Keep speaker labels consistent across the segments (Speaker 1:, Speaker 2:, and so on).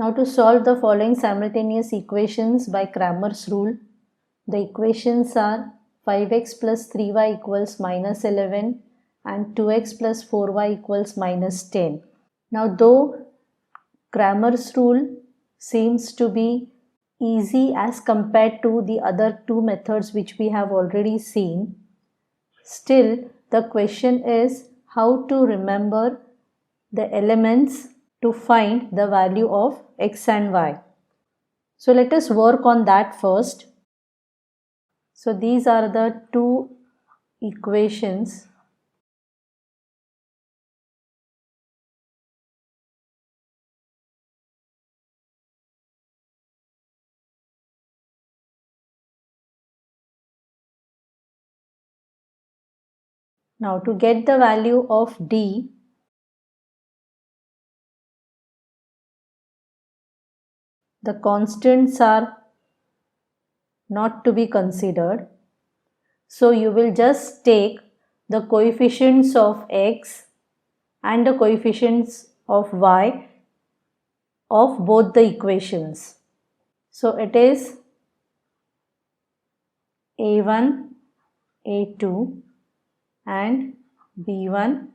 Speaker 1: Now to solve the following simultaneous equations by Cramer's rule, the equations are 5x plus 3y equals minus 11 and 2x plus 4y equals minus 10. Now though Cramer's rule seems to be easy as compared to the other two methods which we have already seen, still the question is how to remember the elements to find the value of x and y. So let us work on that first. So these are the two equations. Now to get the value of d, the constants are not to be considered. So you will just take the coefficients of x and the coefficients of y of both the equations. So it is a1, a2 and b1,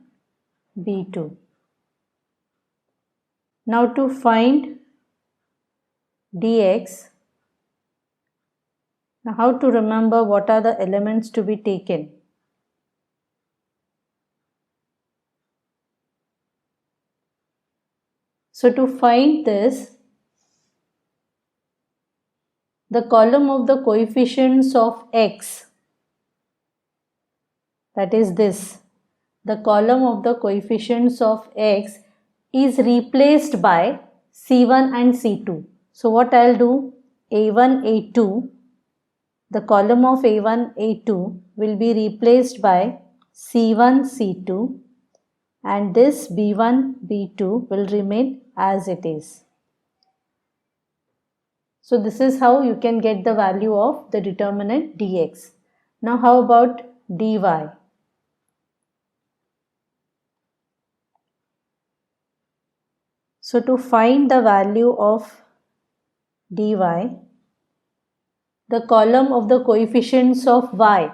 Speaker 1: b2. Now to find dx, now how to remember what are the elements to be taken? So to find this, the column of the coefficients of x, that is this, the column of the coefficients of x is replaced by C1 and C2. So what I'll do, A1, A2, the column of A1, A2 will be replaced by C1, C2 and this B1, B2 will remain as it is. So this is how you can get the value of the determinant dx. Now how about dy? So to find the value of dy, the column of the coefficients of y,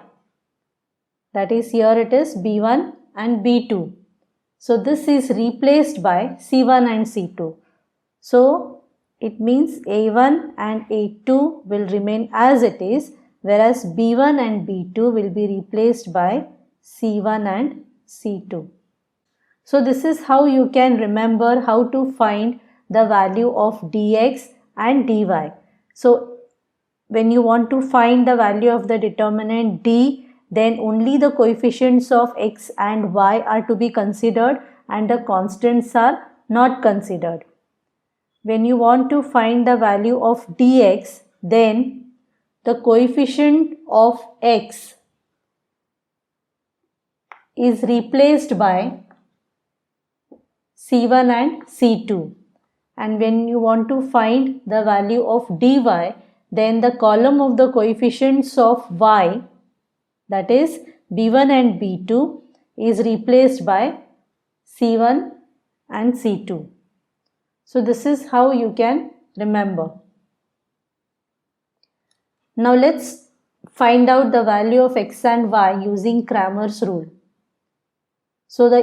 Speaker 1: that is here it is b1 and b2. So this is replaced by c1 and c2. So it means a1 and a2 will remain as it is, whereas b1 and b2 will be replaced by c1 and c2. So this is how you can remember how to find the value of dx and dy. So when you want to find the value of the determinant d, then only the coefficients of x and y are to be considered and the constants are not considered. When you want to find the value of dx, then the coefficient of x is replaced by C1 and C2. And when you want to find the value of dy, then the column of the coefficients of y, that is b1 and b2, is replaced by C1 and C2. So this is how you can remember. Now let's find out the value of x and y using Cramer's rule. So the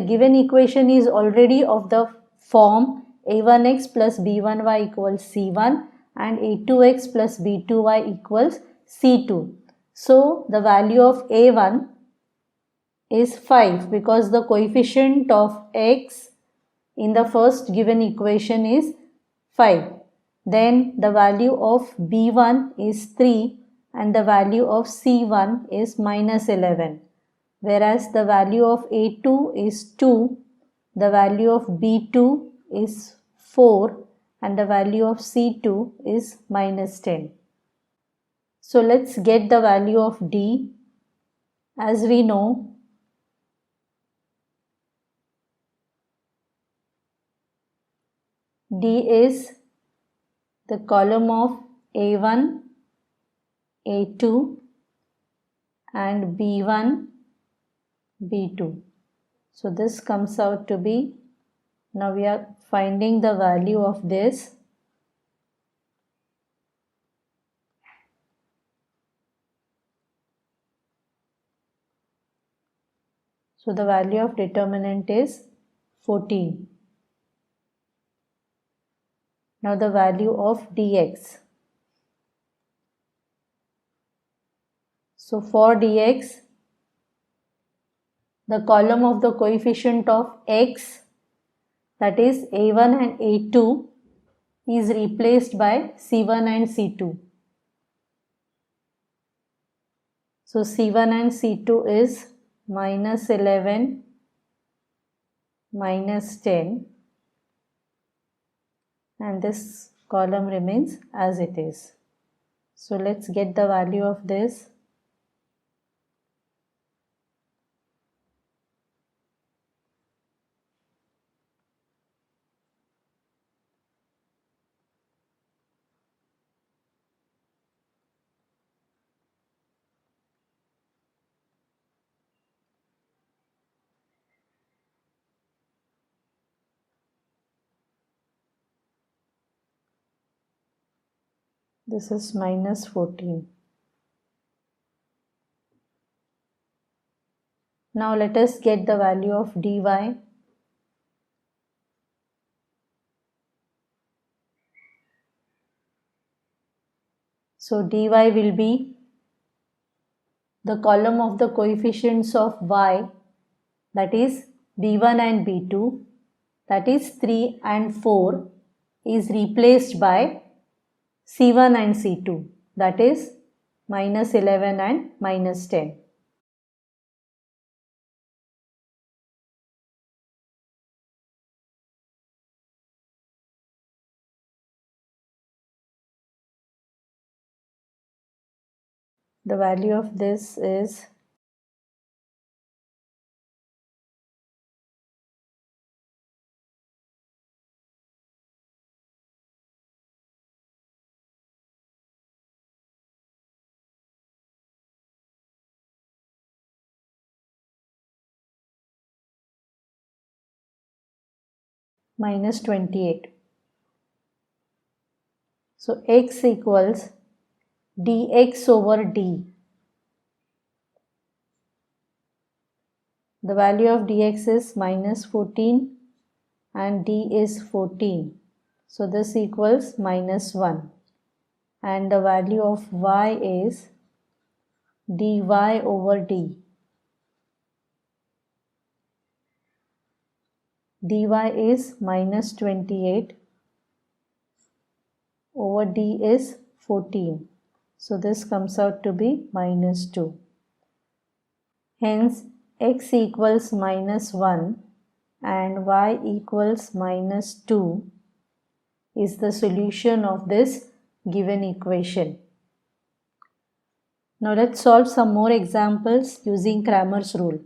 Speaker 1: given equation is already of the form a1x plus b1y equals c1 and a2x plus b2y equals c2. So the value of a1 is 5 because the coefficient of x in the first given equation is 5. Then the value of b1 is 3 and the value of c1 is minus 11. Whereas the value of a2 is 2, the value of b2 is 4 and the value of c2 is minus 10. So let's get the value of d. As we know, d is the column of a1, a2 and b1, b2. So this comes out to be, now we are finding the value of this. So the value of determinant is 14. Now the value of dx. So for dx, the column of the coefficient of x, that is a1 and a2, is replaced by c1 and c2. So c1 and c2 is -11, -10, and this column remains as it is. So let's get the value of this. This is -14. Now let us get the value of dy. So dy will be the column of the coefficients of y, that is b1 and b2, that is 3 and 4, is replaced by c1 and c2, that is -11 and -10. The value of this is -28. So x equals dx over d. The value of dx is -14 and d is 14. So this equals -1. And the value of y is dy over d. dy is -28 over d is 14. So this comes out to be -2. Hence x equals -1 and y equals -2 is the solution of this given equation. Now let's solve some more examples using Cramer's rule.